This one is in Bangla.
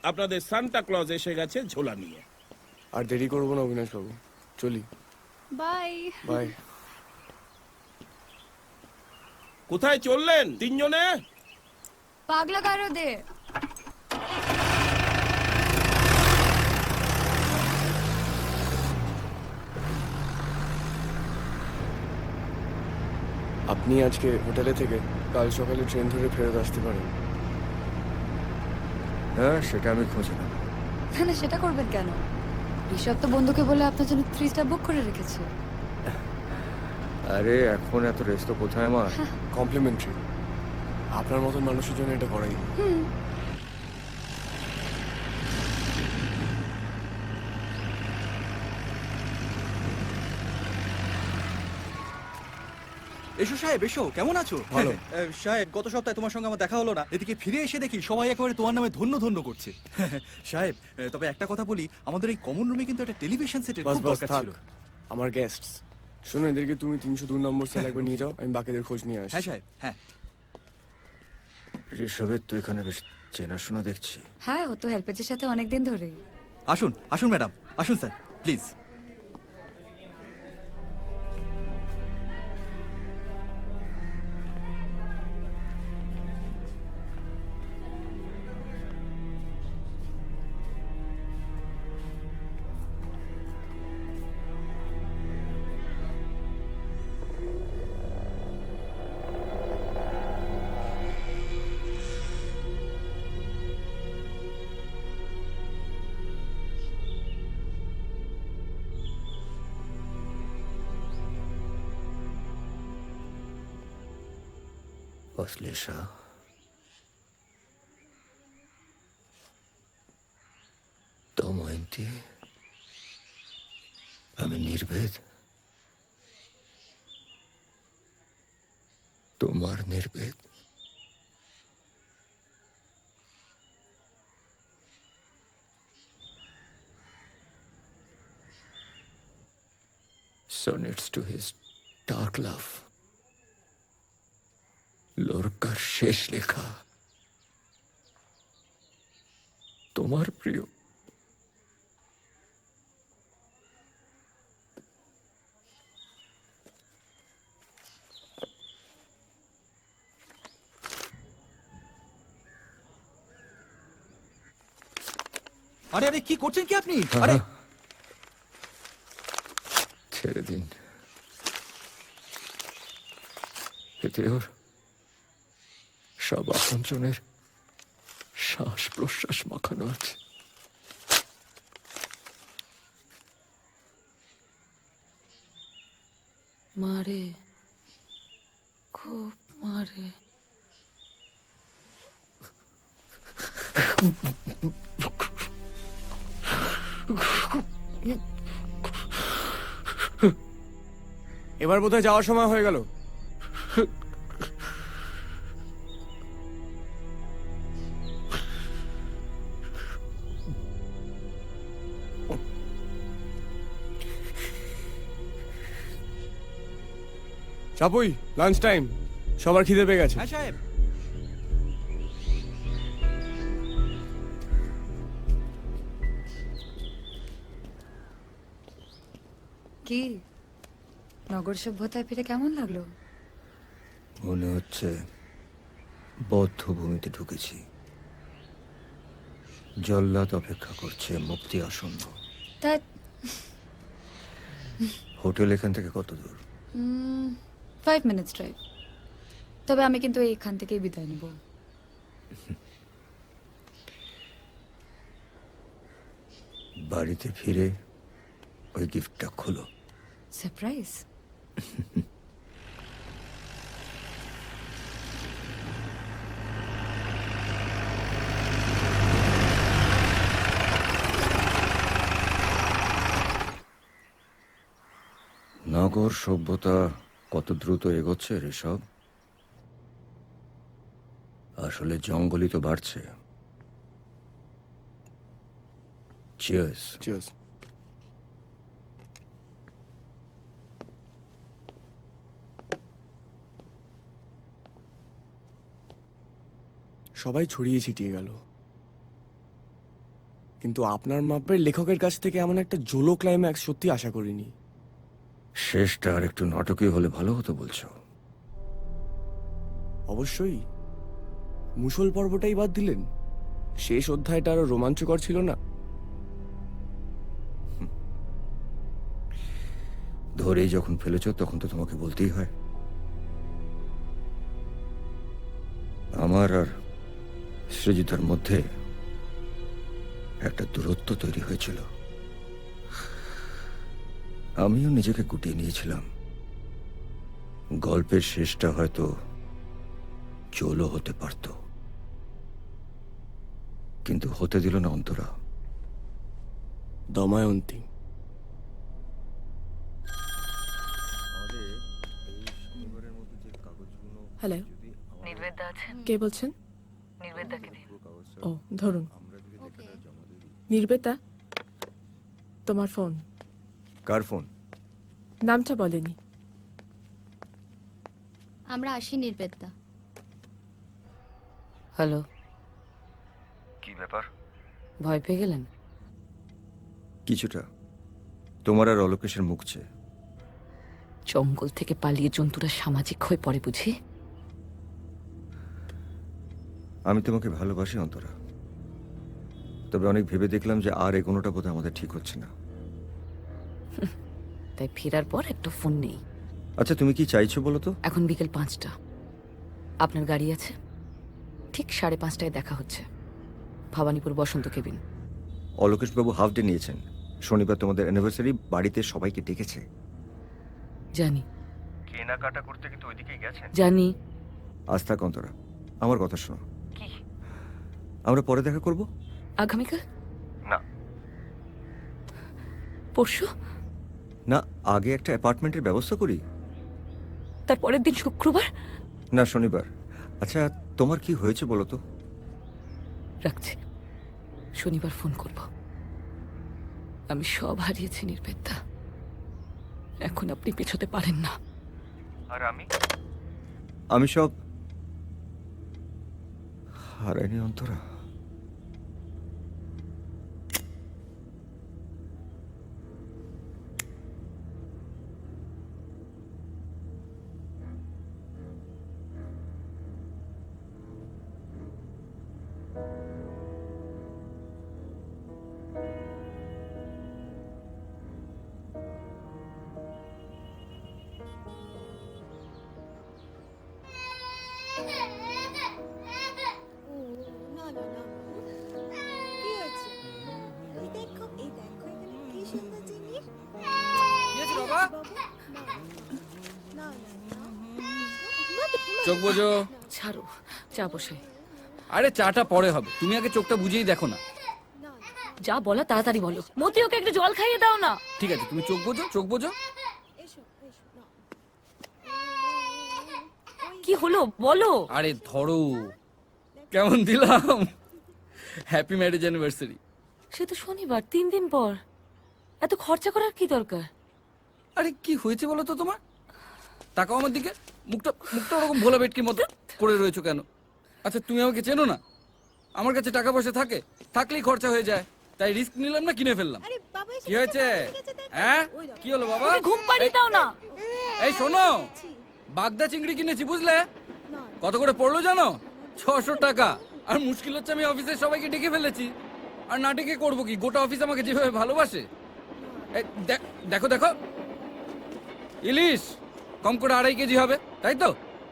আপনাদের সান্টা ক্লজ এসে গেছে ঝোলা নিয়ে। আর দেরি করবো না অবিনাশ বাবু, চলি। বাই। বাই। কোথায় চললেন তিনজনে? পাগলা গারো দে। আপনি আজকে হোটেলে থেকে কাল সকালে ট্রেন ধরে ফেরত আসতে পারেন। হ্যাঁ, সেটা আমি খুঁজলাম। না না, সেটা করবেন কেন? ঋষভ তো বন্ধুকে বলে আপনার জন্য 3 স্টার বুক করে রেখেছে। আরে এখন এত রেস্ট কোথায় আমার? কমপ্লিমেন্টারি। আপনার মতন মানুষের জন্য এটা করাই। এসো সাহেব, এসো। কেমন আছো? ভালো। সাহেব, গত সপ্তাহে তোমার সঙ্গে আমার দেখা হলো না। এদিকে ফিরে এসে দেখি সবাই একেবারে তোমার নামে ধন্য ধন্য করছে। সাহেব, তবে একটা কথা বলি, আমাদের এই কমন রুমে কিন্তু একটা টেলিভিশন সেটের বাস খুব বাস দরকার থাক, ছিল। আমার গেস্টস। শোনো, এদেরকে তুমি 302 নম্বর সেল একবার নিয়ে যাও, আমি বাকিদের খোঁজ নিয়ে আসি। হ্যাঁ সাহেব, হ্যাঁ। ঋষভের তো এখানে বেশ চেনাশোনা দেখছি। হ্যাঁ, ও তো হেল্পেজের সাথে অনেকদিন ধরেই। আসুন আসুন ম্যাডাম, আসুন স্যার, প্লিজ। অশ্লেষা, দময়ন্তী, আমি নির্ভেদ, তোমার নির্ভেদ। Sonnets to his dark love, লোরকার শেষ লেখা, তোমার প্রিয়। আরে আরে, কি করছেন কি আপনি? আরে ছেড়ে দিন, এতে ওর সব আপনজনের শ্বাস প্রশ্বাস মাখানো আছে। মারে, খুব মারে। এবার বোধহয় যাওয়ার সময় হয়ে গেল। চাপুই, লাঞ্চ টাইম, সবার খিদে পেয়ে গেছে। হ্যাঁ সাহেব। কি নগর সভ্যতায় ফিরে কেমন লাগলো? মনে হচ্ছে বদ্ধভূমিতে ঢুকেছি। জল্লাদ অপেক্ষা করছে, মুক্তি আসন্ন। তা হোটেল এখান থেকে কত দূর? 5 মিনিটস ড্রাইভ। তবে আমি কিন্তু এইখান থেকেই বিদায় নেব। বাড়িতে ফিরে ওই গিফটটা খোলো। সারপ্রাইজ। নগর সভ্যতা কত দ্রুত এগোচ্ছে ঋষভ। আসলে জঙ্গলই তো বাড়ছে। চিয়ার্স। চিয়ার্স। সবাই ছড়িয়ে ছিটিয়ে গেল, কিন্তু আপনার মাপের লেখকের কাছ থেকে এমন একটা জোলো ক্লাইম্যাক্স সত্যি আশা করিনি। শেষটা আর একটু নাটকীয় হলে ভালো হতো বলছো? অবশ্যই। মুষল পর্বটাই বাদ দিলেন, শেষ অধ্যায়টা আরো রোমাঞ্চকর ছিল না? ধরেই যখন ফেলেছো তখন তো তোমাকে বলতেই হয়। আমার আর সৃজিতার মধ্যে একটা দূরত্ব তৈরি হয়েছিল। আমিও নিজেকে গুটিয়ে নিয়েছিলাম। গল্পের শেষটা হয়তো চলো হতে পারত, কিন্তু হতে দিল না অন্তরা। দময়ন্তী। হ্যালো, নির্বেদা আছেন? কে বলছেন? নির্বেদাকে দিন। ও ধরুন। নির্বেতা, তোমার ফোন। কার ফোন? নামটা বলেনি। আমরা আসি নির্বেদা। হ্যালো, কি ব্যাপার? ভয় পেয়ে গেলেন? কিছুটা। তোমার আর অলোকেশের মুখ চেয়ে। জঙ্গল থেকে পালিয়ে জন্তুরা সামাজিক হয়ে পড়ে বুঝি? আমি তোমাকে ভালোবাসি অন্তরা, তবে অনেক ভেবে দেখলাম যে আর এগোনোটা বোধহয় আমাদের ঠিক হচ্ছে না। তাই ফেরার পর একটা ফোন নেই। আচ্ছা, তুমি কি চাইছো বলো তো? এখন বিকেল 5টা। আপনার গাড়ি আছে? ঠিক 5:30টায় দেখা হচ্ছে, ভবানীপুর বসন্ত কেবিন। অলোকেশবাবু হাফ ডে নিয়েছেন। শনিবার তোমাদের অ্যানিভার্সারি, বাড়িতে সবাইকে ডেকেছে। জানি কেনাকাটা করতে কিন্তু ওইদিকেই গেছেন। জানি। আজ থাক অন্তরা, আমার কথা শোনো। কি? আমরা পরে দেখা করব। আগামীকাল? না পরশু? না, আগে একটা অ্যাপার্টমেন্টের ব্যবস্থা করি। তারপরের দিন শুক্রবার? না, শনিবার। আচ্ছা, তোমার কি হয়েছে বলো তো? রাখছি, শনিবার ফোন করব। আমি সব হারিয়েছি নির্বেদা, এখন আপনি পেছোতে পারেন না। আর আমি সব হারাইনি অন্তরা। না না না কি হয়েছে? এই দেখো এখানে কি সুন্দর জিনিস। বাবু, না, না, না, না। চোখ বোঝো। ছাড়ো, চা বসে। আরে চাটা পরে হবে, তুমি আগে চোখটা বুঝেই দেখো না। যা বলো তাড়াতাড়ি বলো। মতি, ওকে একটু জল খাইয়ে দাও না। ঠিক আছে, তুমি চোখ বোঝো, চোখ বোঝো। এসো এসো না। কি হলো বলো। আরে ধরো, কেমন দিলাম? Happy marriage anniversary. সে তো শনিবার, 3 দিন পর। এত খরচা করার কি দরকার? আরে কি হয়েছে বলো তো তোমার? তাকাও আমার দিকে, মুখটা ওরকম ভোলা বেটকির মতো করে রয়েছো কেন? আচ্ছা, তুমি আমাকে চেনো না? আমার কাছে টাকা পয়সা থাকলেই খরচা হয়ে যায়, তাই রিস্ক নিলাম না, কিনে ফেললাম। আরে বাবা এসে কি হয়েছে? হ্যাঁ, কি হলো বাবা? ওকে ঘুম পাড়িয়ে দাও না। এই শোনো, বাগদা চিংড়ি কিনেছি বুঝলে? না কত করে পড়লো জানো? 600 টাকা। আর মুশকিল হচ্ছে আমি অফিসের সবাইকে ডেকে ফেলেছি। আর না ডেকে করবো কি, গোটা অফিস আমাকে যেভাবে ভালোবাসে। এই দেখো ইলিশ কম করে 2.5 কেজি হবে, তাই তো?